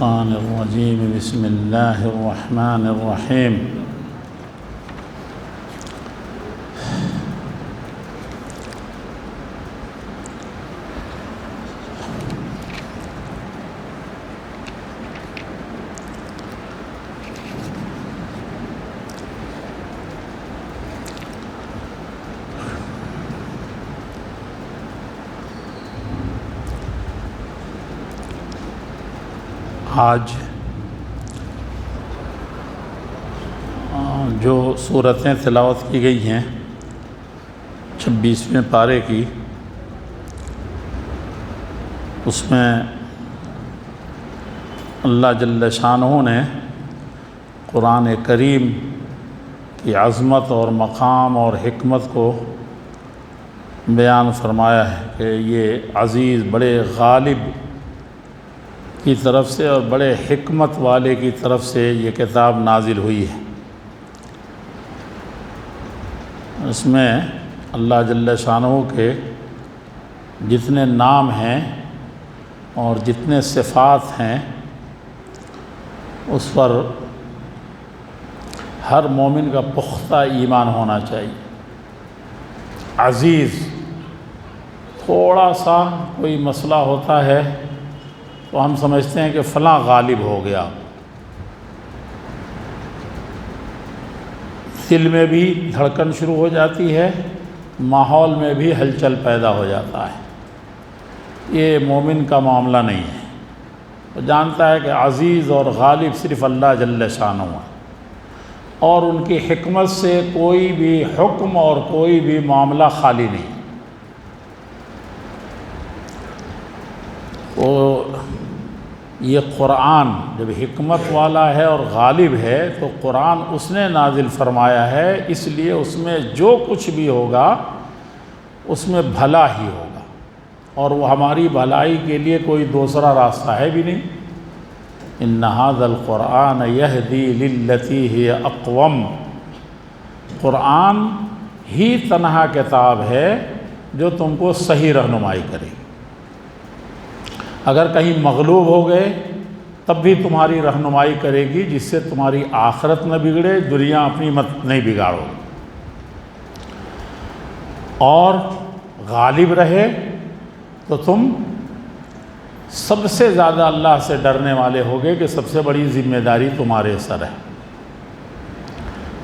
الشیطان الرجیم بسم اللہ الرحمن الرحیم آج جو صورتیں تلاوت کی گئی ہیں 26ویں پارے کی، اس میں اللہ جل شانہ نے قرآن کریم کی عظمت اور مقام اور حکمت کو بیان فرمایا ہے کہ یہ عزیز بڑے غالب کی طرف سے اور بڑے حکمت والے کی طرف سے یہ کتاب نازل ہوئی ہے۔ اس میں اللہ جل شانہ کے جتنے نام ہیں اور جتنے صفات ہیں اس پر ہر مومن کا پختہ ایمان ہونا چاہیے۔ عزیز، تھوڑا سا کوئی مسئلہ ہوتا ہے تو ہم سمجھتے ہیں کہ فلاں غالب ہو گیا، دل میں بھی دھڑکن شروع ہو جاتی ہے، ماحول میں بھی ہلچل پیدا ہو جاتا ہے۔ یہ مومن کا معاملہ نہیں ہے، وہ جانتا ہے کہ عزیز اور غالب صرف اللہ جل شانہ ہے، اور ان کی حکمت سے کوئی بھی حکم اور کوئی بھی معاملہ خالی نہیں۔ یہ قرآن جب حکمت والا ہے اور غالب ہے تو قرآن اس نے نازل فرمایا ہے، اس لیے اس میں جو کچھ بھی ہوگا اس میں بھلا ہی ہوگا، اور وہ ہماری بھلائی کے لیے کوئی دوسرا راستہ ہے بھی نہیں۔ ان ھذا القرآن یہدی للتی ہی اقوم، قرآن ہی تنہا کتاب ہے جو تم کو صحیح رہنمائی کرے گی۔ اگر کہیں مغلوب ہو گئے تب بھی تمہاری رہنمائی کرے گی، جس سے تمہاری آخرت نہ بگڑے، دنیا اپنی مت نہیں بگاڑو، اور غالب رہے تو تم سب سے زیادہ اللہ سے ڈرنے والے ہوگے کہ سب سے بڑی ذمہ داری تمہارے سر ہے۔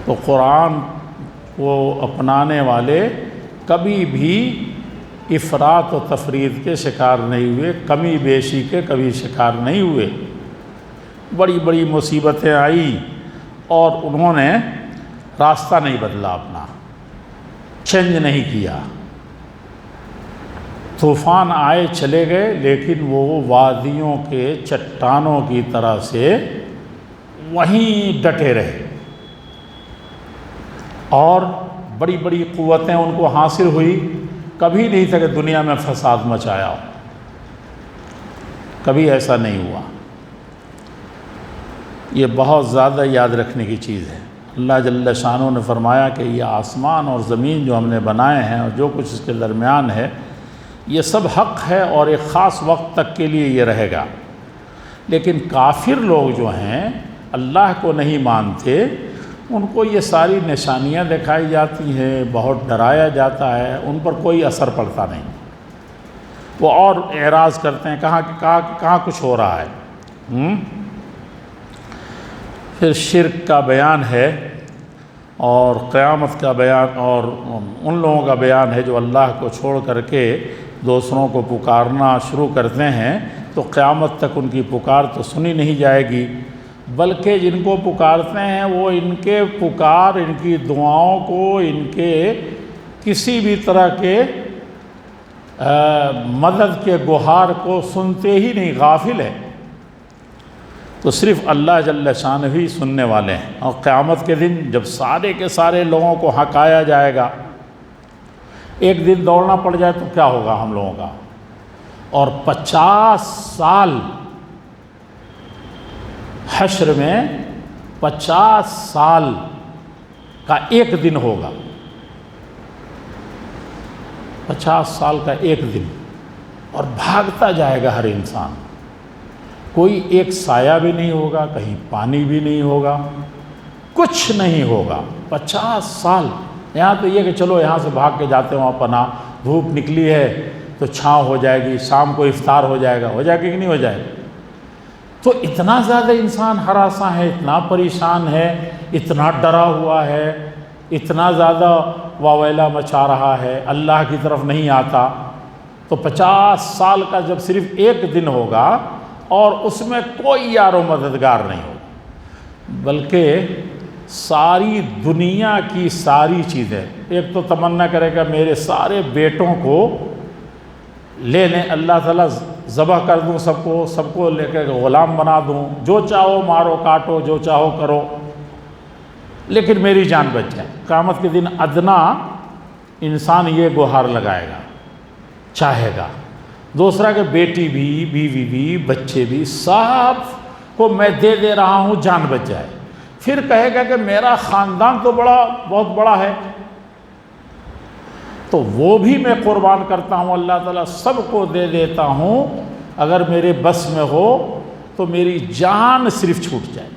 تو قرآن کو اپنانے والے کبھی بھی افراط و تفرید کے شکار نہیں ہوئے، کمی بیشی کے کبھی شکار نہیں ہوئے۔ بڑی بڑی مصیبتیں آئیں اور انہوں نے راستہ نہیں بدلا، اپنا چینج نہیں کیا۔ طوفان آئے چلے گئے، لیکن وہ وادیوں کے چٹانوں کی طرح سے وہیں ڈٹے رہے، اور بڑی بڑی قوتیں ان کو حاصل ہوئی۔ کبھی نہیں تھا کہ دنیا میں فساد مچایا ہو، کبھی ایسا نہیں ہوا۔ یہ بہت زیادہ یاد رکھنے کی چیز ہے۔ اللہ جل شانہ نے فرمایا کہ یہ آسمان اور زمین جو ہم نے بنائے ہیں اور جو کچھ اس کے درمیان ہے، یہ سب حق ہے اور ایک خاص وقت تک کے لیے یہ رہے گا۔ لیکن کافر لوگ جو ہیں، اللہ کو نہیں مانتے، ان کو یہ ساری نشانیاں دکھائی جاتی ہیں، بہت ڈرایا جاتا ہے، ان پر کوئی اثر پڑتا نہیں۔ وہ اور اعراض کرتے ہیں، کہاں کچھ ہو رہا ہے۔ پھر شرک کا بیان ہے اور قیامت کا بیان، اور ان لوگوں کا بیان ہے جو اللہ کو چھوڑ کر کے دوسروں کو پکارنا شروع کرتے ہیں تو قیامت تک ان کی پکار تو سنی نہیں جائے گی، بلکہ جن کو پکارتے ہیں وہ ان کے پکار، ان کی دعاؤں کو، ان کے کسی بھی طرح کے مدد کے گہار کو سنتے ہی نہیں، غافل ہے۔ تو صرف اللہ جل شانہ ہی سننے والے ہیں، اور قیامت کے دن جب سارے کے سارے لوگوں کو ہکایا جائے گا، ایک دن دوڑنا پڑ جائے تو کیا ہوگا ہم لوگوں کا، اور 50 سال حشر میں 50 سال کا ایک دن ہوگا، 50 سال کا ایک دن، اور بھاگتا جائے گا ہر انسان، کوئی ایک سایہ بھی نہیں ہوگا، کہیں پانی بھی نہیں ہوگا، کچھ نہیں ہوگا 50 سال۔ یہاں تو یہ کہ چلو یہاں سے بھاگ کے جاتے ہیں وہاں پناہ، دھوپ نکلی ہے تو چھاؤں ہو جائے گی، شام کو افطار ہو جائے گا، ہو جائے گا کہ نہیں ہو جائے گا؟ تو اتنا زیادہ انسان ہراساں ہے، اتنا پریشان ہے، اتنا ڈرا ہوا ہے، اتنا زیادہ واویلا مچا رہا ہے، اللہ کی طرف نہیں آتا۔ تو 50 سال کا جب صرف ایک دن ہوگا اور اس میں کوئی یار و مددگار نہیں ہوگا، بلکہ ساری دنیا کی ساری چیزیں، ایک تو تمنا کرے گا میرے سارے بیٹوں کو لے لیں، اللہ تعالیٰ ذبح کر دوں، سب کو لے کے غلام بنا دوں، جو چاہو مارو کاٹو، جو چاہو کرو، لیکن میری جان بچ جائے۔ قیامت کے دن ادنا انسان یہ گہار لگائے گا، چاہے گا۔ دوسرا کہ بیٹی بھی، بیوی بھی، بچے بھی، سب کو میں دے رہا ہوں، جان بچ جائے۔ پھر کہے گا کہ میرا خاندان تو بہت بڑا ہے، تو وہ بھی میں قربان کرتا ہوں، اللہ تعالیٰ سب کو دے دیتا ہوں، اگر میرے بس میں ہو تو میری جان صرف چھوٹ جائے،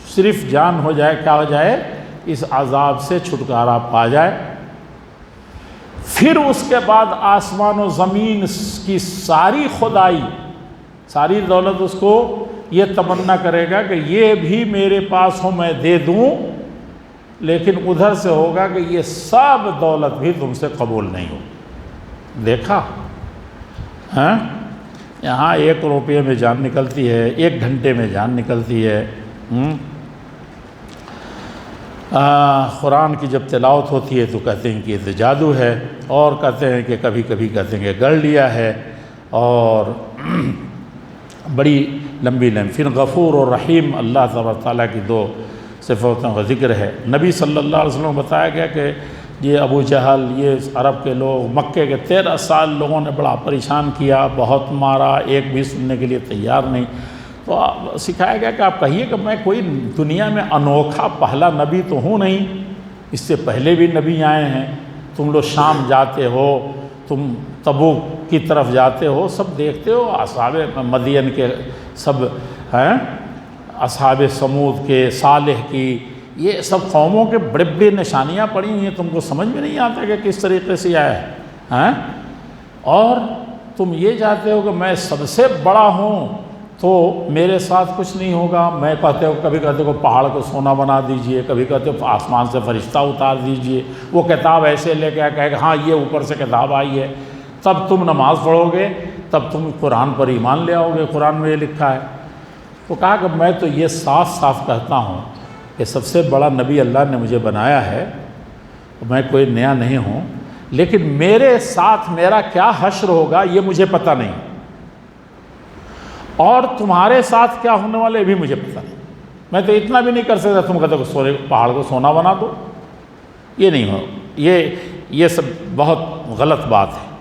صرف جان ہو جائے، کیا ہو جائے؟ اس عذاب سے چھٹکارا پا جائے۔ پھر اس کے بعد آسمان و زمین کی ساری خدائی، ساری دولت اس کو یہ تمنا کرے گا کہ یہ بھی میرے پاس ہو، میں دے دوں، لیکن ادھر سے ہوگا کہ یہ سب دولت بھی تم سے قبول نہیں ہو۔ دیکھا ہاں؟ یہاں 1 روپے میں جان نکلتی ہے، 1 گھنٹے میں جان نکلتی ہے۔ قرآن کی جب تلاوت ہوتی ہے تو کہتے ہیں کہ یہ جادو ہے، اور کہتے ہیں کہ کبھی کہتے ہیں کہ گڑھ لیا ہے، اور بڑی لمبی پھر غفور اور رحیم اللہ تبارک تعالیٰ کی 2 صفاتوں کا ذکر ہے۔ نبی صلی اللہ علیہ وسلم کو بتایا گیا کہ یہ ابو جہل، یہ عرب کے لوگ، مکے کے 13 سال لوگوں نے بڑا پریشان کیا، بہت مارا، ایک بھی سننے کے لیے تیار نہیں۔ تو سکھایا گیا کہ آپ کہیے کہ میں کوئی دنیا میں انوکھا پہلا نبی تو ہوں نہیں، اس سے پہلے بھی نبی آئے ہیں، تم لوگ شام جاتے ہو، تم تبوک کی طرف جاتے ہو، سب دیکھتے ہو، اصحاب مدین کے سب ہیں، اصحاب سمود کے، صالح کی، یہ سب قوموں کے بڑے بڑے نشانیاں پڑی ہوئی ہیں، تم کو سمجھ میں نہیں آتا کہ کس طریقے سے آیا ہے، اور تم یہ چاہتے ہو کہ میں سب سے بڑا ہوں تو میرے ساتھ کچھ نہیں ہوگا۔ میں کبھی کہتے ہو پہاڑ کو سونا بنا دیجئے، کبھی کہتے ہو آسمان سے فرشتہ اتار دیجئے، وہ کتاب ایسے لے کے کہے کہ ہاں یہ اوپر سے کتاب آئی ہے، تب تم نماز پڑھو گے، تب تم قرآن پر ایمان لے آؤ گے، قرآن میں یہ لکھا ہے۔ تو کہا کہ میں تو یہ صاف کہتا ہوں کہ سب سے بڑا نبی اللہ نے مجھے بنایا ہے، میں کوئی نیا نہیں ہوں، لیکن میرے ساتھ میرا کیا حشر ہوگا یہ مجھے پتہ نہیں، اور تمہارے ساتھ کیا ہونے والے بھی مجھے پتہ نہیں۔ میں تو اتنا بھی نہیں کر سکتا تم کہتے ہو پہاڑ کو سونا بنا دو، یہ نہیں ہو، یہ سب بہت غلط بات ہے۔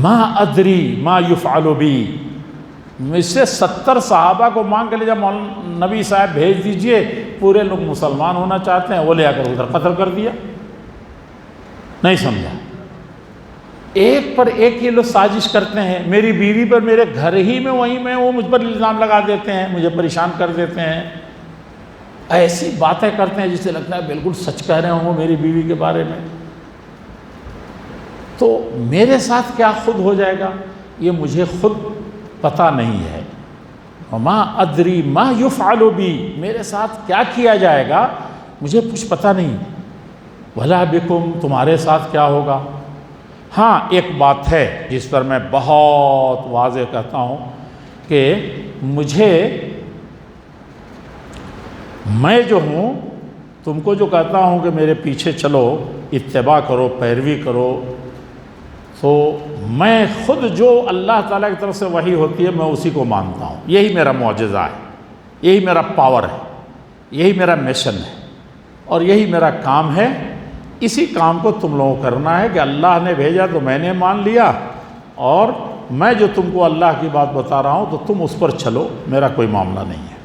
ما ادری ما یفعل بی، مجھ سے 70 صحابہ کو مانگ کے لے جا، نبی صاحب بھیج دیجئے، پورے لوگ مسلمان ہونا چاہتے ہیں، وہ لے آ کر ادھر قتل کر دیا، نہیں سمجھا۔ ایک پر ایک یہ لوگ سازش کرتے ہیں، میری بیوی پر، میرے گھر ہی میں، وہیں میں وہ مجھ پر الزام لگا دیتے ہیں، مجھے پریشان کر دیتے ہیں، ایسی باتیں کرتے ہیں جس سے لگتا ہے بالکل سچ کہہ رہے ہوں میری بیوی کے بارے میں۔ تو میرے ساتھ کیا خود ہو جائے گا یہ مجھے خود پتہ نہیں ہے۔ وما ادری ما یفعل بی، میرے ساتھ کیا کیا جائے گا مجھے کچھ پتہ نہیں۔ ولا بکم، تمہارے ساتھ کیا ہوگا۔ ہاں ایک بات ہے جس پر میں بہت واضح کہتا ہوں کہ میں جو ہوں، تم کو جو کہتا ہوں کہ میرے پیچھے چلو، اتباع کرو، پیروی کرو، تو میں خود جو اللہ تعالیٰ کی طرف سے وحی ہوتی ہے میں اسی کو مانتا ہوں، یہی میرا معجزہ ہے، یہی میرا پاور ہے، یہی میرا مشن ہے، اور یہی میرا کام ہے۔ اسی کام کو تم لوگوں کو کرنا ہے کہ اللہ نے بھیجا تو میں نے مان لیا، اور میں جو تم کو اللہ کی بات بتا رہا ہوں تو تم اس پر چلو، میرا کوئی معاملہ نہیں ہے۔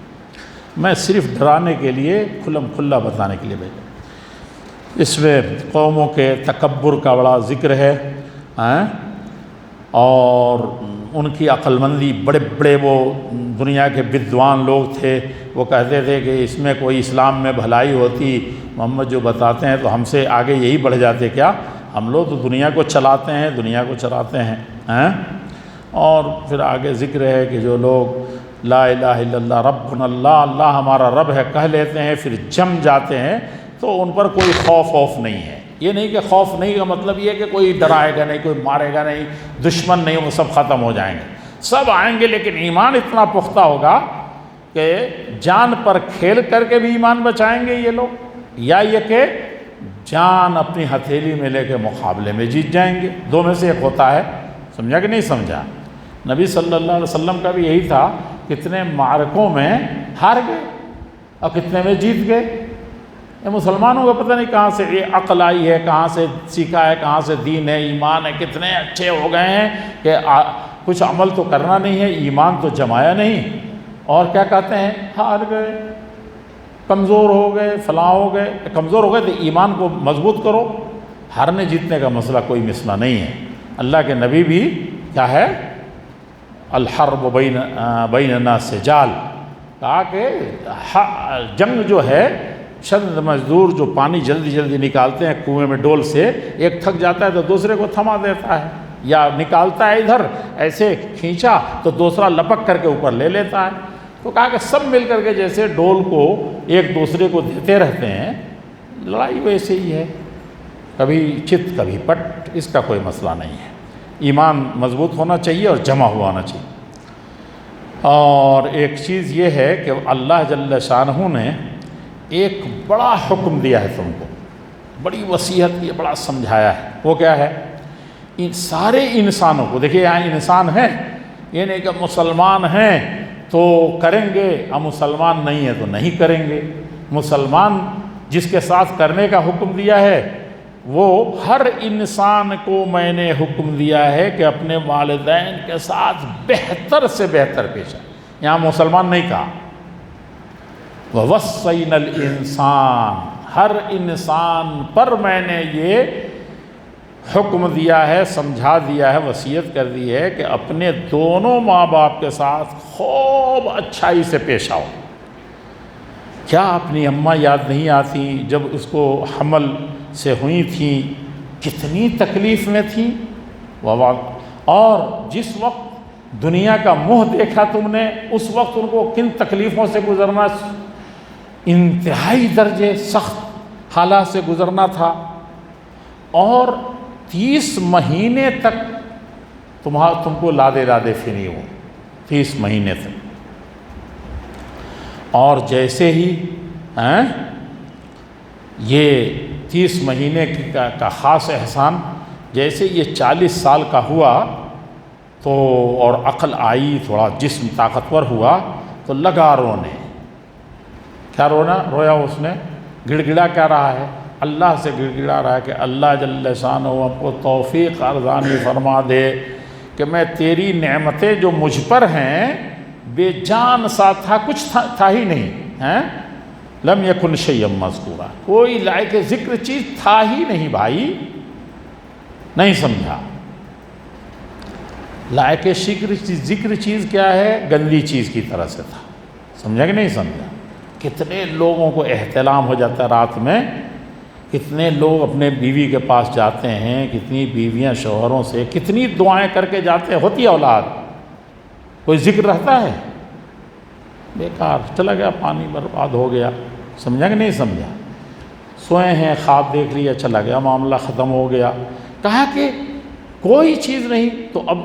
میں صرف ڈرانے کے لیے، کھلم کھلا بتانے کے لیے بھیجا۔ اس میں قوموں کے تکبر کا بڑا ذکر ہے، اور ان کی عقل مندی، بڑے بڑے وہ دنیا کے بدوان لوگ تھے، وہ کہتے تھے کہ اس میں کوئی اسلام میں بھلائی ہوتی، محمد جو بتاتے ہیں تو ہم سے آگے یہی بڑھ جاتے کیا، ہم لوگ تو دنیا کو چلاتے ہیں، دنیا کو چلاتے ہیں اور پھر آگے ذکر ہے کہ جو لوگ لا الہ الا اللہ ربنا اللہ، اللہ ہمارا رب ہے کہہ لیتے ہیں، پھر جم جاتے ہیں تو ان پر کوئی خوف نہیں ہے۔ یہ نہیں کہ خوف نہیں کا مطلب یہ کہ کوئی ڈرائے گا نہیں، کوئی مارے گا نہیں، دشمن نہیں، وہ سب ختم ہو جائیں گے، سب آئیں گے، لیکن ایمان اتنا پختہ ہوگا کہ جان پر کھیل کر کے بھی ایمان بچائیں گے یہ لوگ، یا یہ کہ جان اپنی ہتھیلی میں لے کے مقابلے میں جیت جائیں گے، دو میں سے ایک ہوتا ہے۔ سمجھا کہ نہیں سمجھا؟ نبی صلی اللہ علیہ وسلم کا بھی یہی تھا، کتنے معرکوں میں ہار گئے اور کتنے میں جیت گئے۔ یہ مسلمانوں کو پتہ نہیں کہاں سے یہ عقل آئی ہے، کہاں سے سیکھا ہے، کہاں سے دین ہے، ایمان ہے، کتنے اچھے ہو گئے ہیں کہ کچھ عمل تو کرنا نہیں ہے، ایمان تو جمایا نہیں، اور کیا کہتے ہیں ہار گئے، کمزور ہو گئے، فلاں ہو گئے۔ کمزور ہو گئے تو ایمان کو مضبوط کرو، ہارنے جیتنے کا مسئلہ کوئی مسئلہ نہیں ہے۔ اللہ کے نبی بھی کیا ہے، الحرب بیننا سجال، کہا کہ جنگ جو ہے، چند مزدور جو پانی جلدی جلدی نکالتے ہیں کنویں میں ڈول سے، ایک تھک جاتا ہے تو دوسرے کو تھما دیتا ہے، یا نکالتا ہے ادھر ایسے کھینچا تو دوسرا لپک کر کے اوپر لے لیتا ہے۔ تو کہا کہ سب مل کر کے جیسے ڈول کو ایک دوسرے کو دیتے رہتے ہیں، لڑائی ویسے ہی ہے، کبھی چت کبھی پٹ، اس کا کوئی مسئلہ نہیں ہے۔ ایمان مضبوط ہونا چاہیے اور جمع ہوا ہونا چاہیے۔ اور ایک چیز یہ ہے کہ اللہ جل شانہ نے ایک بڑا حکم دیا ہے تم کو، بڑی وصیت کی، بڑا سمجھایا ہے۔ وہ کیا ہے؟ ان سارے انسانوں کو، دیکھیے یہاں انسان ہیں، یہ نہیں کہ مسلمان ہیں تو کریں گے اور مسلمان نہیں ہے تو نہیں کریں گے۔ مسلمان جس کے ساتھ کرنے کا حکم دیا ہے، وہ ہر انسان کو میں نے حکم دیا ہے کہ اپنے والدین کے ساتھ بہتر سے بہتر پیش آئے۔ یہاں مسلمان نہیں کہا، وَوَصَّيْنَا الْإِنسَانَ، ہر انسان پر میں نے یہ حکم دیا ہے، سمجھا دیا ہے، وصیت کر دی ہے کہ اپنے دونوں ماں باپ کے ساتھ خوب اچھائی سے پیش آؤ۔ کیا اپنی اماں یاد نہیں آتی جب اس کو حمل سے ہوئی تھیں، کتنی تکلیف میں تھیں، اور جس وقت دنیا کا منہ دیکھا تم نے، اس وقت ان کو کن تکلیفوں سے گزرنا، انتہائی درجے سخت حالات سے گزرنا تھا، اور 30 مہینے تک تم کو لادے پھری ہو، 30 مہینے تک۔ اور جیسے ہی یہ 30 مہینے کا خاص احسان، جیسے یہ 40 سال کا ہوا تو اور عقل آئی، تھوڑا جسم طاقتور ہوا تو لگا رونے۔ کیا رویا اس نے؟ گڑ گڑا کیا رہا ہے؟ اللہ سے گڑ گڑا رہا ہے کہ اللہ جل شانہ ہم کو توفیق ارزانی فرما دے کہ میں تیری نعمتیں جو مجھ پر ہیں، بے جان سا تھا، کچھ تھا ہی نہیں، لم یکن شیئا مذکورا، کوئی لائق ذکر چیز تھا ہی نہیں بھائی، نہیں سمجھا؟ لائق ذکر چیز کیا ہے؟ گندی چیز کی طرح سے تھا، سمجھا کہ نہیں سمجھا؟ کتنے لوگوں کو احتلام ہو جاتا ہے رات میں، کتنے لوگ اپنے بیوی کے پاس جاتے ہیں، کتنی بیویاں شوہروں سے کتنی دعائیں کر کے جاتے ہیں، ہوتی ہے اولاد، کوئی ذکر رہتا ہے؟ بیکار، چلا گیا، پانی برباد ہو گیا، سمجھا کہ نہیں سمجھا؟ سوئے ہیں، خواب دیکھ لیا، چلا گیا، معاملہ ختم ہو گیا۔ کہا کہ کوئی چیز نہیں، تو اب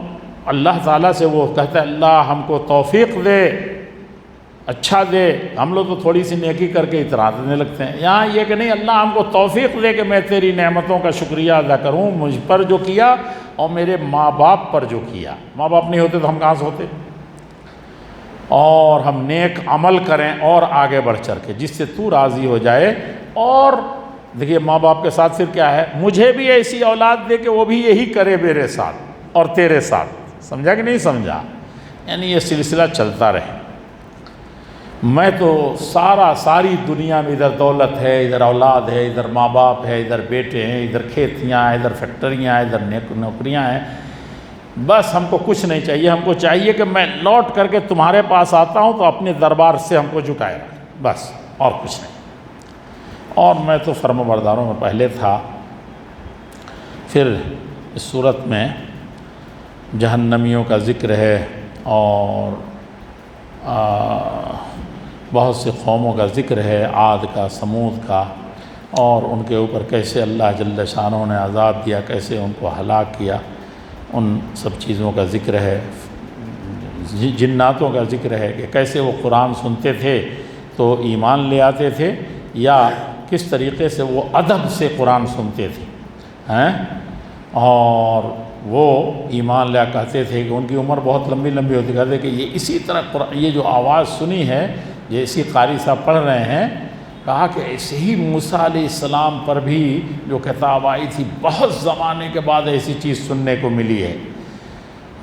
اللہ تعالیٰ سے وہ کہتا ہے اللہ ہم کو توفیق دے، اچھا دے۔ ہم لوگ تو تھوڑی سی نیکی کر کے اطراع دینے لگتے ہیں، یہاں یہ کہ نہیں، اللہ ہم کو توفیق دے کہ میں تیری نعمتوں کا شکریہ ادا کروں، مجھ پر جو کیا اور میرے ماں باپ پر جو کیا۔ ماں باپ نہیں ہوتے تو ہم کہاں سے ہوتے؟ اور ہم نیک عمل کریں اور آگے بڑھ چڑھ کے، جس سے تو راضی ہو جائے۔ اور دیکھیے ماں باپ کے ساتھ پھر کیا ہے؟ مجھے بھی ایسی اولاد دے کہ وہ بھی یہی کرے میرے ساتھ اور تیرے ساتھ، سمجھا کہ نہیں سمجھا؟ یعنی یہ سلسلہ چلتا رہے۔ میں تو ساری دنیا میں ادھر دولت ہے، ادھر اولاد ہے، ادھر ماں باپ ہے، ادھر بیٹے ہیں، ادھر کھیتیاں ہیں، ادھر فیکٹریاں ہیں، ادھر نوکریاں ہیں، بس ہم کو کچھ نہیں چاہیے، ہم کو چاہیے کہ میں لوٹ کر کے تمہارے پاس آتا ہوں تو اپنے دربار سے ہم کو جٹائے رکھ، بس اور کچھ نہیں۔ اور میں تو فرما برداروں میں پہلے تھا۔ پھر اس صورت میں جہنمیوں کا ذکر ہے اور بہت سے قوموں کا ذکر ہے، عاد کا، سمود کا، اور ان کے اوپر کیسے اللہ جل شانہ نے عذاب دیا، کیسے ان کو ہلاک کیا، ان سب چیزوں کا ذکر ہے۔ جناتوں کا ذکر ہے کہ کیسے وہ قرآن سنتے تھے تو ایمان لے آتے تھے، یا کس طریقے سے وہ ادب سے قرآن سنتے تھے اور وہ ایمان لیا کہتے تھے کہ ان کی عمر بہت لمبی لمبی ہوتی، کہتے کہ یہ اسی طرح یہ جو آواز سنی ہے، یہ اسی قاری صاحب پڑھ رہے ہیں، کہا کہ ایسے ہی موسیٰ علیہ السلام پر بھی جو کتاب آئی تھی بہت زمانے کے بعد ایسی چیز سننے کو ملی ہے۔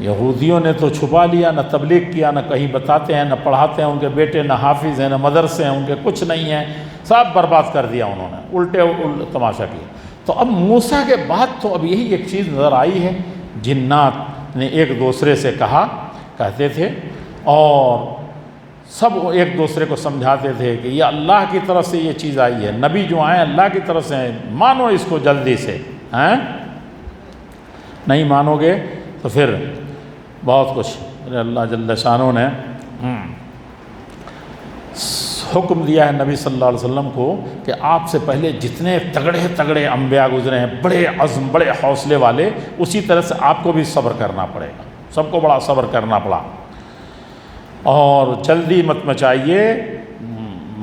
یہودیوں نے تو چھپا لیا، نہ تبلیغ کیا، نہ کہیں بتاتے ہیں، نہ پڑھاتے ہیں، ان کے بیٹے نہ حافظ ہیں، نہ مدرسے ہیں ان کے، کچھ نہیں ہیں، سب برباد کر دیا انہوں نے، الٹے تماشا کیا۔ تو اب موسیٰ کے بعد تو اب یہی ایک چیز نظر آئی ہے، جنات نے ایک دوسرے سے کہتے تھے اور سب ایک دوسرے کو سمجھاتے تھے کہ یہ اللہ کی طرف سے یہ چیز آئی ہے، نبی جو آئے اللہ کی طرف سے ہیں، مانو اس کو جلدی سے، نہیں مانو گے تو پھر بہت کچھ اللہ جل شانہ نے حکم دیا ہے نبی صلی اللہ علیہ وسلم کو کہ آپ سے پہلے جتنے تگڑے انبیاء گزرے ہیں، بڑے عزم، بڑے حوصلے والے، اسی طرح سے آپ کو بھی صبر کرنا پڑے گا، سب کو بڑا صبر کرنا پڑا، اور جلدی مت مچائیے،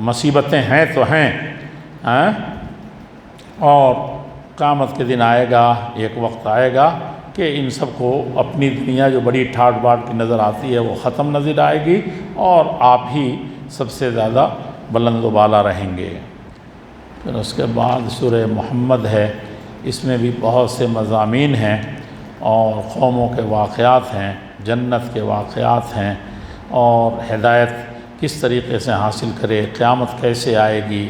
مصیبتیں ہیں تو ہیں، اور قیامت کے دن آئے گا، ایک وقت آئے گا کہ ان سب کو اپنی دنیا جو بڑی ٹھاٹ باٹ کی نظر آتی ہے وہ ختم نظر آئے گی، اور آپ ہی سب سے زیادہ بلند و بالا رہیں گے۔ پھر اس کے بعد سورہ محمد ہے، اس میں بھی بہت سے مضامین ہیں اور قوموں کے واقعات ہیں، جنت کے واقعات ہیں، اور ہدایت کس طریقے سے حاصل کرے، قیامت کیسے آئے گی،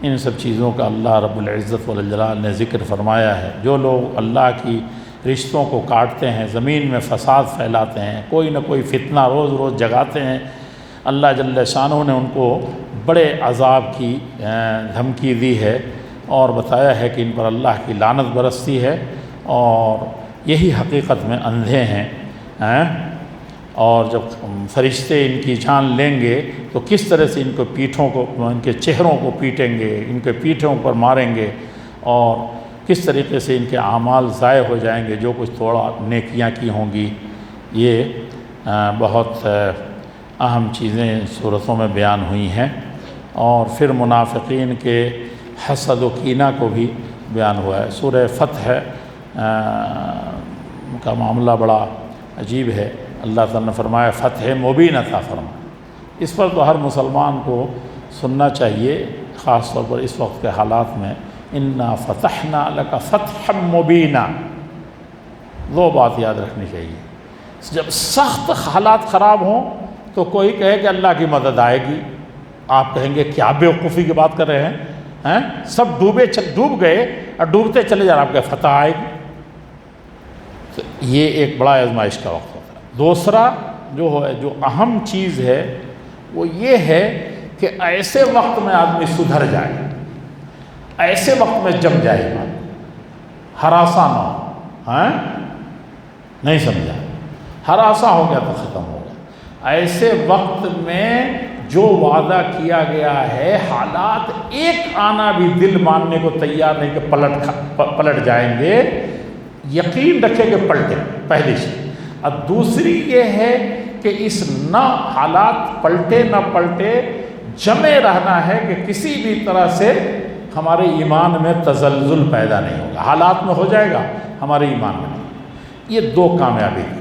ان سب چیزوں کا اللہ رب العزت والجلال نے ذکر فرمایا ہے۔ جو لوگ اللہ کی رشتوں کو کاٹتے ہیں، زمین میں فساد پھیلاتے ہیں، کوئی نہ کوئی فتنہ روز روز جگاتے ہیں، اللہ جل شانہ نے ان کو بڑے عذاب کی دھمکی دی ہے اور بتایا ہے کہ ان پر اللہ کی لعنت برستی ہے، اور یہی حقیقت میں اندھے ہیں، اور جب فرشتے ان کی جان لیں گے تو کس طرح سے ان کو پیٹھوں کو، ان کے چہروں کو پیٹیں گے، ان کے پیٹھوں پر ماریں گے، اور کس طریقے سے ان کے اعمال ضائع ہو جائیں گے، جو کچھ تھوڑا نیکیاں کی ہوں گی۔ یہ بہت اہم چیزیں صورتوں میں بیان ہوئی ہیں، اور پھر منافقین کے حسد و کینہ کو بھی بیان ہوا ہے۔ سورہ فتح کا معاملہ بڑا عجیب ہے، اللہ تعالیٰ نے فرمایا فتح مبین عطا فرمایا۔ اس پر تو ہر مسلمان کو سننا چاہیے، خاص طور پر اس وقت کے حالات میں، انا فتحنا لک فتحا مبینا، دو بات یاد رکھنی چاہیے۔ جب سخت حالات خراب ہوں تو کوئی کہے کہ اللہ کی مدد آئے گی، آپ کہیں گے کیا بیوقوفی کی بات کر رہے ہیں، سب ڈوب گئے اور ڈوبتے چلے جا رہے، آپ کہ فتح آئے گی، تو یہ ایک بڑا آزمائش کا وقت ہوتا ہے۔ دوسرا جو اہم چیز ہے وہ یہ ہے کہ ایسے وقت میں آدمی سدھر جائے، ایسے وقت میں جم جائے گا، ہراساں نہ ہو، نہیں سمجھا، ہراساں ہو گیا تو ختم ہو گیا۔ ایسے وقت میں جو وعدہ کیا گیا ہے، حالات ایک آنا بھی دل ماننے کو تیار نہیں کہ پلٹ جائیں گے، یقین رکھے کہ پلٹے، پہلی چیز۔ اب دوسری یہ ہے کہ اس نہ حالات پلٹے نہ پلٹے، جمے رہنا ہے کہ کسی بھی طرح سے ہمارے ایمان میں تزلزل پیدا نہیں ہوگا، حالات میں ہو جائے گا، ہمارے ایمان میں نہیں۔ یہ دو کامیابی تھی۔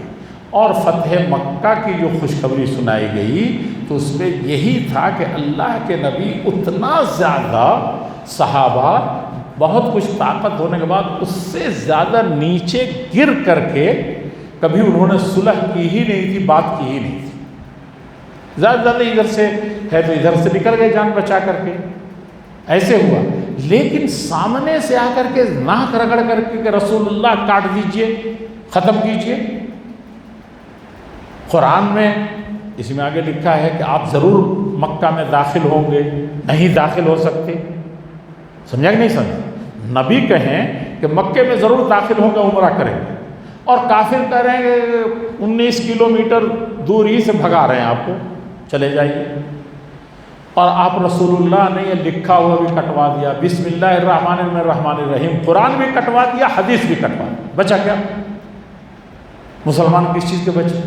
اور فتح مکہ کی جو خوشخبری سنائی گئی تو اس میں یہی تھا کہ اللہ کے نبی اتنا زیادہ صحابہ، بہت کچھ طاقت ہونے کے بعد اس سے زیادہ نیچے گر کر کے کبھی انہوں نے صلح کی ہی نہیں تھی، بات کی ہی نہیں تھی، زیادہ ادھر سے ہے تو ادھر سے نکل گئے جان بچا کر کے، ایسے ہوا۔ لیکن سامنے سے آ کر کے ناک رگڑ کر کے کہ رسول اللہ کاٹ دیجئے، ختم کیجئے، قرآن میں اس میں آگے لکھا ہے کہ آپ ضرور مکہ میں داخل ہوں گے، نہیں داخل ہو سکتے. سمجھا کہ نہیں سمجھا؟ نبی کہیں کہ مکے میں ضرور داخل ہوں گے، عمرہ کریں گے، اور کافر کہہ رہے ہیں کہ 19 کلومیٹر دوری سے بھگا رہے ہیں آپ کو، چلے جائیے. اور آپ رسول اللہ نے یہ لکھا ہوا بھی کٹوا دیا، بسم اللہ الرحمن الرحیم، قرآن بھی کٹوا دیا، حدیث بھی کٹوا دیا، بچا کیا؟ مسلمان کس چیز کے بچے؟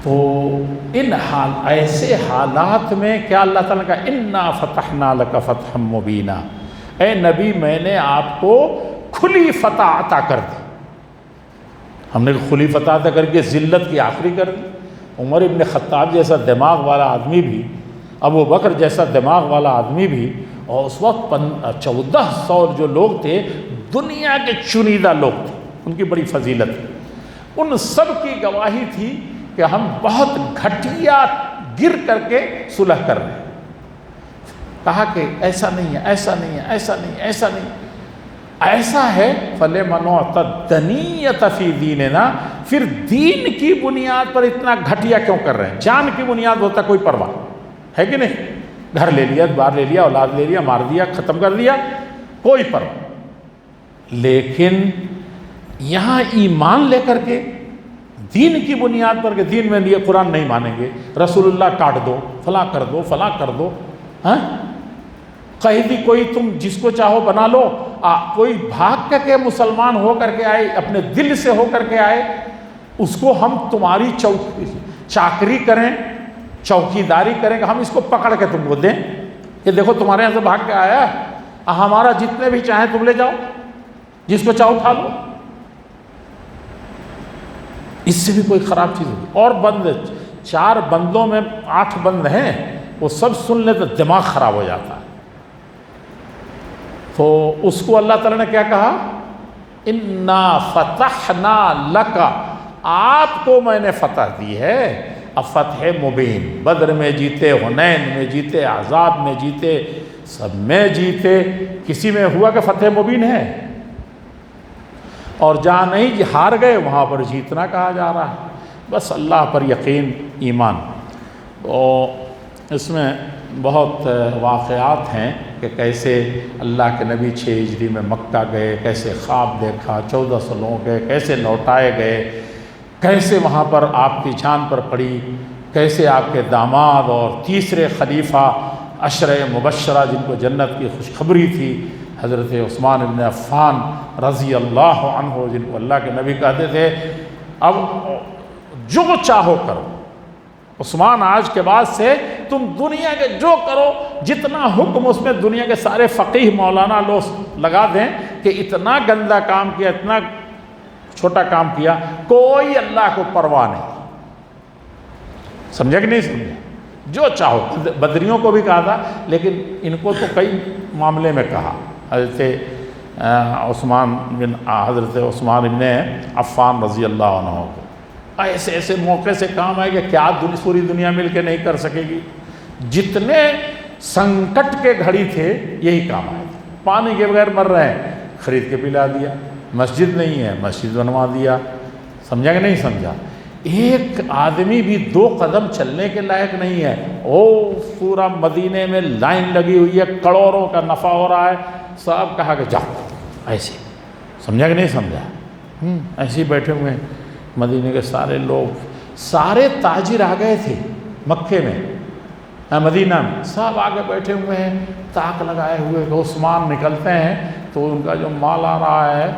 تو ایسے حالات میں کیا اللہ تعالیٰ کا انا فتحنا لک فتحا مبینا، اے نبی میں نے آپ کو کھلی فتح عطا کر دی. ہم نے کھلی فتح عطا کر کے ذلت کی آخری کر دی. عمر ابن خطاب جیسا دماغ والا آدمی بھی، ابو بکر جیسا دماغ والا آدمی بھی، اور اس وقت 1400 جو لوگ تھے دنیا کے چنیدہ لوگ تھے، ان کی بڑی فضیلت تھی، ان سب کی گواہی تھی کہ ہم بہت گھٹیا گر کر کے صلح کر رہے ہیں. کہا کہ ایسا نہیں ہے، ایسا نہیں ہے، ایسا نہیں، ایسا نہیں، ایسا ہے. فَلِمَنْ اعْتَدَّنِيَّةَ فِي دِينِنَا، پھر دین کی بنیاد پر اتنا گھٹیا کیوں کر رہے ہیں؟ جان کی بنیاد ہوتا کوئی پرواہ ہے کہ نہیں؟ گھر لے لیا، بار لے لیا، اولاد لے لیا، مار دیا، ختم کر دیا، کوئی پرواہ. لیکن یہاں ایمان لے کر کے دین کی بنیاد پر کہ دین میں لیے قرآن نہیں مانیں گے، رسول اللہ کاٹ دو، فلاں کر دو، فلاں کر دو. ہاں قیدی کوئی تم جس کو چاہو بنا لو، کوئی بھاگ کر کے مسلمان ہو کر کے آئے، اپنے دل سے ہو کر کے آئے، اس کو ہم تمہاری چاکری کریں، چوکی داری کریں کہ ہم اس کو پکڑ کے تم کو دیں کہ دیکھو تمہارے یہاں سے بھاگ کے آیا ہے، ہمارا جتنے بھی چاہیں تم لے جاؤ، جس کو چاہو اٹھا لو. اس سے بھی کوئی خراب چیز ہوگی. اور بند 4 بندوں میں 8 بند ہیں، وہ سب سن لے تو دماغ خراب ہو جاتا ہے. تو اس کو اللہ تعالیٰ نے کیا کہا؟ انا فتحنا لک، آپ کو میں نے فتح دی ہے. اب فتح مبین، بدر میں جیتے، حنین میں جیتے، احزاب میں جیتے، سب میں جیتے، کسی میں ہوا کہ فتح مبین ہے؟ اور جہاں نہیں ہار گئے وہاں پر جیتنا کہا جا رہا ہے. بس اللہ پر یقین، ایمان. تو اس میں بہت واقعات ہیں کہ کیسے اللہ کے نبی 6 ہجری میں مکہ گئے، کیسے خواب دیکھا، 1400 لوگ گئے، کیسے لوٹائے گئے، کیسے وہاں پر آپ کی جان پر پڑی، کیسے آپ کے داماد اور تیسرے خلیفہ عشرہ مبشرہ جن کو جنت کی خوشخبری تھی، حضرت عثمان بن عفان رضی اللہ عنہ، جن کو اللہ کے نبی کہتے تھے اب جو چاہو کرو. عثمان آج کے بعد سے تم دنیا کے جو کرو، جتنا حکم اس میں دنیا کے سارے فقیہ مولانا لوگ لگا دیں کہ اتنا گندا کام کیا، اتنا چھوٹا کام کیا، کوئی اللہ کو پرواہ نہیں. سمجھا کہ نہیں سمجھا؟ جو چاہو. بدریوں کو بھی کہا تھا، لیکن ان کو تو کئی معاملے میں کہا. حضرت عثمان بن عفان رضی اللہ عنہ کو ایسے ایسے موقع سے کام آئے کہ کیا پوری دنیا مل کے نہیں کر سکے گی. جتنے سنکٹ کے گھڑی تھے یہی کام آئے تھے. پانی کے بغیر مر رہے ہیں، خرید کے پلا دیا. مسجد نہیں ہے، مسجد بنوا دیا. سمجھا کہ نہیں سمجھا؟ ایک آدمی بھی 2 قدم چلنے کے لائق نہیں ہے. پورا مدینے میں لائن لگی ہوئی ہے، کروڑوں کا نفع ہو رہا ہے. صاحب کہا کہ جاؤ ایسے. سمجھا کہ نہیں سمجھا؟ ایسے ہی بیٹھے ہوئے ہیں. مدینے کے سارے لوگ، سارے تاجر آ گئے تھے مکے میں، مدینہ میں سب آگے بیٹھے ہوئے ہیں، تاک لگائے ہوئے کہ عثمان نکلتے ہیں تو ان کا جو مال آ رہا ہے،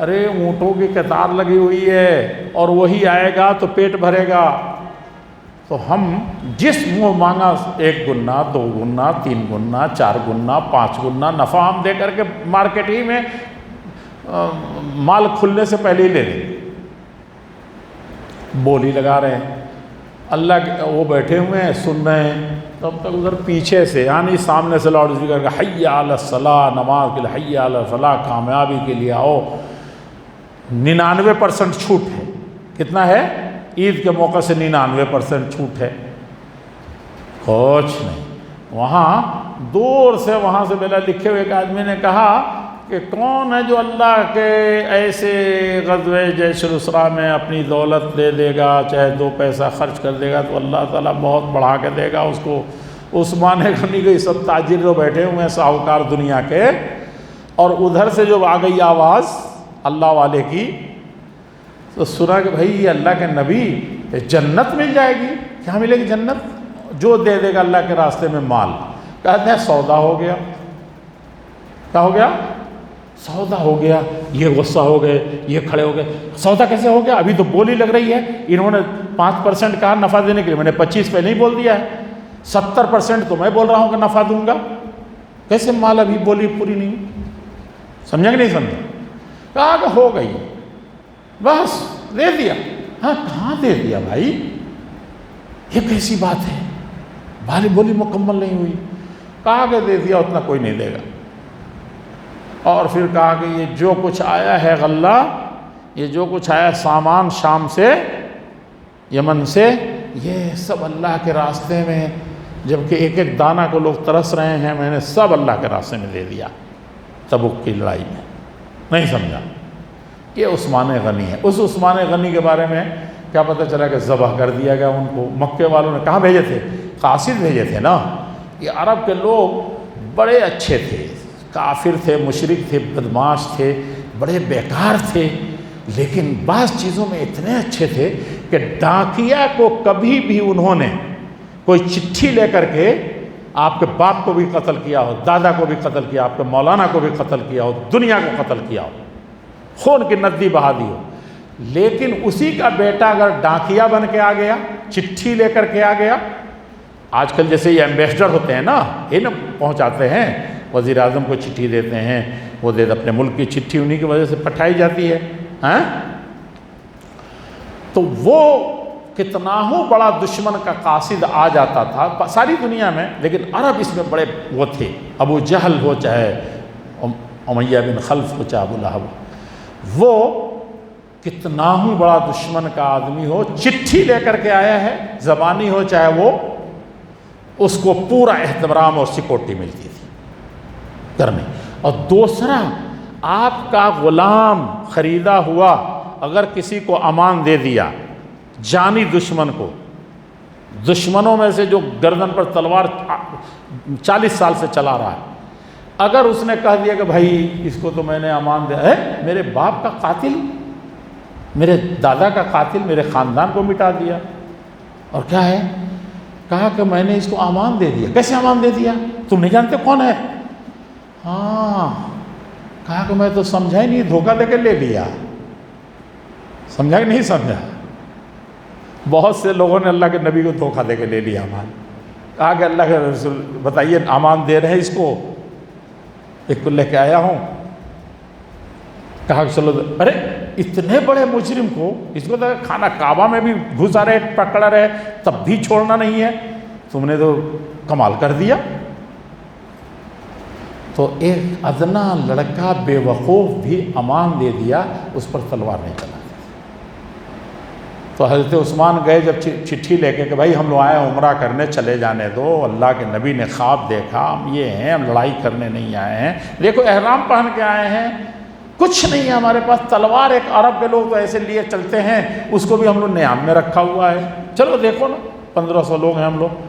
ارے اونٹوں کی قطار لگی ہوئی ہے اور وہی آئے گا تو پیٹ بھرے گا. تو ہم جس منہ مانگا 1 گنا، 2 گنا، 3 گنا، 4 گنا، 5 گنا نفع ہم دے کر کے مارکیٹ ہی میں مال کھلنے سے پہلے ہی لے لیں. بولی لگا رہے ہیں. اللہ کے وہ بیٹھے ہوئے ہیں، سن رہے ہیں. تب تک ادھر پیچھے سے، یعنی سامنے سے لاؤڈ اسپیکر کا حی علی الصلاۃ، نماز کے لیے حی علی الفلاح، کامیابی کے لیے آؤ. 99% چھوٹ ہے. کتنا ہے؟ عید کے موقع سے 99% چھوٹ ہے. کچھ نہیں. وہاں دور سے، وہاں سے میرا لکھے ہوئے ایک آدمی نے کہا کہ کون ہے جو اللہ کے ایسے غزوہ جیش الاسراء میں اپنی دولت دے دے گا، چاہے 2 پیسہ خرچ کر دے گا تو اللہ تعالیٰ بہت بڑھا کے دے گا اس کو۔ عثمان غنی کے سب تاجر جو بیٹھے ہوئے ہیں ساہوکار دنیا کے، اور ادھر سے جو آ گئی آواز اللہ والے کی، تو سنا کہ بھائی یہ اللہ کے نبی، جنت مل جائے گی۔ کیا ملے گی جنت؟ جو دے دے گا اللہ کے راستے میں مال۔ کہتے ہیں سودا ہو گیا۔ کیا ہو گیا؟ سودا ہو گیا۔ یہ غصہ ہو گئے، یہ کھڑے ہو گئے، سودا کیسے ہو گیا؟ ابھی تو بولی لگ رہی ہے، انہوں نے 5% کہا نفع دینے کے لیے، میں نے 25 پہلے ہی بول دیا ہے، 70% تو میں بول رہا ہوں کہ نفع دوں گا، کیسے مال ابھی بولی پوری نہیں؟ سمجھا کہ نہیں سمجھا؟ کہا کہ ہو گئی، بس دے دیا۔ ہاں کہاں دے دیا بھائی؟ یہ کیسی بات ہے؟ بھاری بولی مکمل نہیں ہوئی۔ کہا کہ دے دیا، اتنا کوئی نہیں دے گا۔ اور پھر کہا کہ یہ جو کچھ آیا ہے غلہ، یہ جو کچھ آیا سامان شام سے، یمن سے، یہ سب اللہ کے راستے میں، جبکہ ایک ایک دانہ کو لوگ ترس رہے ہیں، میں نے سب اللہ کے راستے میں دے دیا تبوک کی لڑائی میں۔ نہیں سمجھا؟ یہ عثمان غنی ہے۔ اس عثمان غنی کے بارے میں کیا پتہ چلا کہ ذبح کر دیا گیا ان کو۔ مکے والوں نے کہاں بھیجے تھے؟ قاصد بھیجے تھے نا۔ یہ عرب کے لوگ بڑے اچھے تھے، کافر تھے، مشرک تھے، بدماش تھے، بڑے بیکار تھے، لیکن بعض چیزوں میں اتنے اچھے تھے کہ ڈاکیا کو کبھی بھی انہوں نے کوئی چٹھی لے کر کے آپ کے باپ کو بھی قتل کیا ہو، دادا کو بھی قتل کیا، آپ کے مولانا کو بھی قتل کیا ہو، دنیا کو قتل کیا ہو، خون کی ندی بہا دی ہو، لیکن اسی کا بیٹا اگر ڈاکیا بن کے آ گیا، چٹھی لے کر کے آ گیا، آج کل جیسے یہ ایمبیسڈر ہوتے ہیں نا، یہ نا پہنچاتے ہیں، وزیر اعظم کو چٹھی دیتے ہیں، وہ دے اپنے ملک کی چٹھی انہی کی وجہ سے پٹھائی جاتی ہے، تو وہ کتنا ہو بڑا دشمن کا قاصد آ جاتا تھا ساری دنیا میں، لیکن عرب اس میں بڑے وہ تھے، ابو جہل ہو چاہے امیہ بن خلف ہو چاہے ابو لہب، وہ کتنا ہی بڑا دشمن کا آدمی ہو، چٹھی لے کر کے آیا ہے، زبانی ہو چاہے وہ، اس کو پورا احترام اور سیکورٹی ملتی تھی کرنے۔ اور دوسرا، آپ کا غلام خریدا ہوا اگر کسی کو امان دے دیا، جانی دشمن کو، دشمنوں میں سے جو گردن پر تلوار 40 سال سے چلا رہا ہے، اگر اس نے کہہ دیا کہ بھائی اس کو تو میں نے امان دیا ہے، میرے باپ کا قاتل، میرے دادا کا قاتل، میرے خاندان کو مٹا دیا، اور کیا ہے؟ کہا کہ میں نے اس کو امان دے دیا۔ کیسے امان دے دیا؟ تم نہیں جانتے کون ہے؟ ہاں، کہا کہ میں تو سمجھا ہی نہیں، دھوکہ دے کے لے لیا۔ سمجھا کہ نہیں سمجھا؟ بہت سے لوگوں نے اللہ کے نبی کو دھوکہ دے کے لے لیا امان۔ کہا کہ اللہ کے رسول بتائیے امان دے رہے ہیں اس کو، ایک کو لے کے آیا ہوں۔ کہا کہ چلو، ارے اتنے بڑے مجرم کو، اس کو تو خانہ کعبہ میں بھی گھسا رہے، پکڑا رہے، تب بھی چھوڑنا نہیں ہے، تم نے تو کمال کر دیا۔ تو ایک ادنا لڑکا بے وقوف بھی امان دے دیا، اس پر تلوار نہیں چلا۔ تو حضرت عثمان گئے جب چٹھی لے کے کہ بھائی ہم لوگ آئے عمرہ کرنے، چلے جانے دو، اللہ کے نبی نے خواب دیکھا، ہم یہ ہیں، ہم لڑائی کرنے نہیں آئے ہیں، دیکھو احرام پہن کے آئے ہیں، کچھ نہیں ہے ہمارے پاس، تلوار ایک عرب کے لوگ تو ایسے لیے چلتے ہیں، اس کو بھی ہم لوگ نیام میں رکھا ہوا ہے، چلو دیکھو نا 1500 لوگ ہیں ہم لوگ۔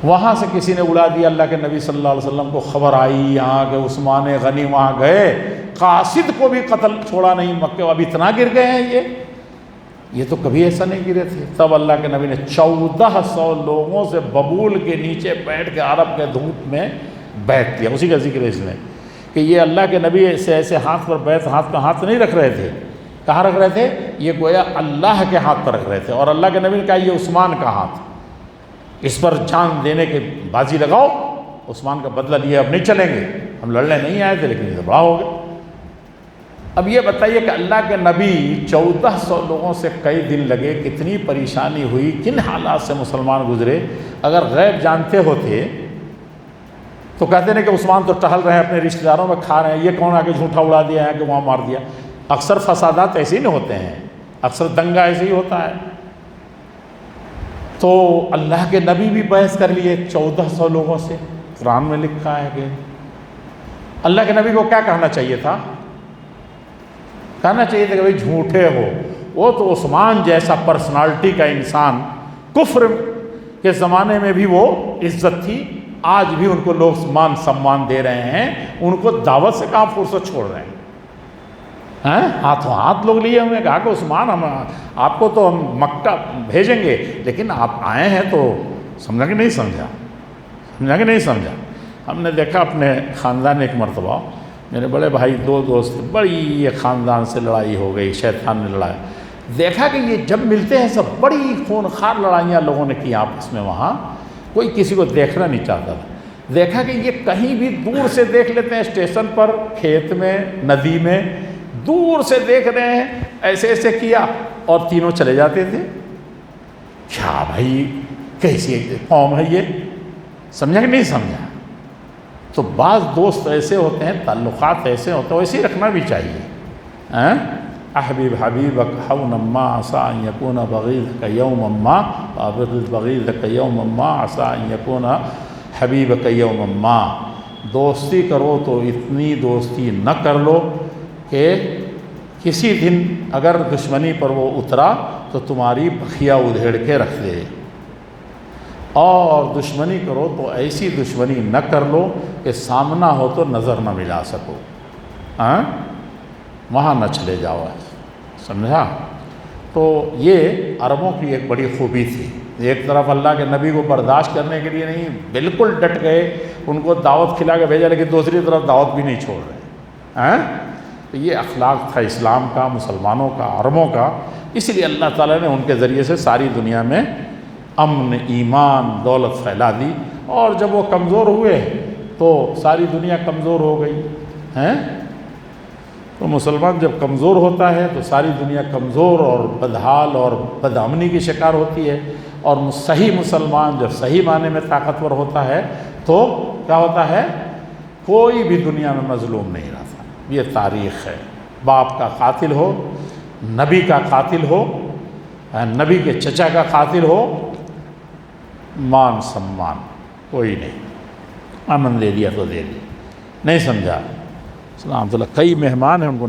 وہاں سے کسی نے اڑا دیا، اللہ کے نبی صلی اللہ علیہ وسلم کو خبر آئی یہاں کہ عثمان غنی وہاں گئے، قاصد کو بھی قتل چھوڑا نہیں، مکے اب اتنا گر گئے ہیں یہ تو کبھی ایسا نہیں گرے تھے۔ تب اللہ کے نبی نے 1400 لوگوں سے ببول کے نیچے بیٹھ کے عرب کے دھوپ میں بیعت کیا۔ اسی کا ذکر ہے اس میں کہ یہ اللہ کے نبی ایسے ہاتھ پر بیعت، ہاتھ پہ ہاتھ نہیں رکھ رہے تھے، کہاں رکھ رہے تھے؟ یہ گویا اللہ کے ہاتھ پر رکھ رہے تھے، اور اللہ کے نبی نے کہا یہ عثمان کا ہاتھ، اس پر جان دینے کے بازی لگاؤ، عثمان کا بدلہ لیے اب نہیں چلیں گے، ہم لڑنے نہیں آئے تھے لیکن یہ بڑا ہو گیا۔ اب یہ بتائیے کہ اللہ کے نبی 1400 لوگوں سے کئی دن لگے، کتنی پریشانی ہوئی، کن حالات سے مسلمان گزرے، اگر غیب جانتے ہوتے تو کہتے ہیں کہ عثمان تو ٹہل رہے ہیں اپنے رشتہ داروں میں کھا رہے ہیں، یہ کون آ کے جھوٹا اڑا دیا ہے کہ وہاں مار دیا۔ اکثر فسادات ایسے ہی نہیں ہوتے ہیں، اکثر دنگا ایسے ہی ہوتا ہے۔ تو اللہ کے نبی بھی بحث کر لیے 1400 لوگوں سے، قرآن میں لکھا ہے کہ اللہ کے نبی کو کیا کہنا چاہیے تھا؟ کہنا چاہیے تھا کہ بھائی جھوٹے ہو، وہ تو عثمان جیسا پرسنالٹی کا انسان، کفر کے زمانے میں بھی وہ عزت تھی، آج بھی ان کو لوگ مان سمان دے رہے ہیں، ان کو دعوت سے کہاں فرصت چھوڑ رہے ہیں؟ ہاتھوں ہاتھ لوگ لیے ہوئے، کہا کہ عثمان ہم آپ کو تو ہم مکہ بھیجیں گے، لیکن آپ آئے ہیں تو سمجھا کہ نہیں سمجھا؟ سمجھا کہ نہیں سمجھا؟ ہم نے دیکھا اپنے خاندان ایک مرتبہ، میرے بڑے بھائی دو دوست، بڑی یہ خاندان سے لڑائی ہو گئی، شیطان نے لڑایا، دیکھا کہ یہ جب ملتے ہیں سب بڑی خونخوار لڑائیاں لوگوں نے کی آپس میں، وہاں کوئی کسی کو دیکھنا نہیں چاہتا تھا۔ دیکھا کہ یہ کہیں بھی دور سے دیکھ لیتے ہیں، اسٹیشن پر، کھیت میں، ندی میں، دور سے دیکھ رہے ہیں، ایسے ایسے کیا اور تینوں چلے جاتے تھے۔ کیا بھائی کیسی قوم ہے یہ؟ سمجھا کہ نہیں سمجھا؟ تو بعض دوست ایسے ہوتے ہیں، تعلقات ایسے ہوتے ہیں، ویسے ہی رکھنا بھی چاہیے۔ احبب حبیبک حونا ما عسى ان يكون بغيضك يوما ما وابغض بغيضك يوما ما عسى ان يكون حبیبک یوما ما۔ دوستی کرو تو اتنی دوستی نہ کر لو کہ کسی دن اگر دشمنی پر وہ اترا تو تمہاری بخیا ادھیڑ کے رکھ دے، اور دشمنی کرو تو ایسی دشمنی نہ کر لو کہ سامنا ہو تو نظر نہ ملا سکو، وہاں نہ چلے جاؤ، سمجھا؟ تو یہ عربوں کی ایک بڑی خوبی تھی، ایک طرف اللہ کے نبی کو برداشت کرنے کے لیے نہیں، بالکل ڈٹ گئے، ان کو دعوت کھلا کے بھیجا، لیکن دوسری طرف دعوت بھی نہیں چھوڑ رہے۔ تو یہ اخلاق تھا اسلام کا، مسلمانوں کا، عربوں کا، اس لیے اللہ تعالیٰ نے ان کے ذریعے سے ساری دنیا میں امن، ایمان، دولت پھیلا دی، اور جب وہ کمزور ہوئے تو ساری دنیا کمزور ہو گئی ہیں۔ تو مسلمان جب کمزور ہوتا ہے تو ساری دنیا کمزور اور بدحال اور بدامنی کی شکار ہوتی ہے، اور صحیح مسلمان جب صحیح معنی میں طاقتور ہوتا ہے تو کیا ہوتا ہے؟ کوئی بھی دنیا میں مظلوم نہیں رہتا۔ یہ تاریخ ہے، باپ کا قاتل ہو، نبی کا قاتل ہو، نبی کے چچا کا قاتل ہو، مان سمان کوئی نہیں، امن دے دیا تو دے دیا، نہیں سمجھا؟ سلام اللہ، کئی مہمان ہیں ان کو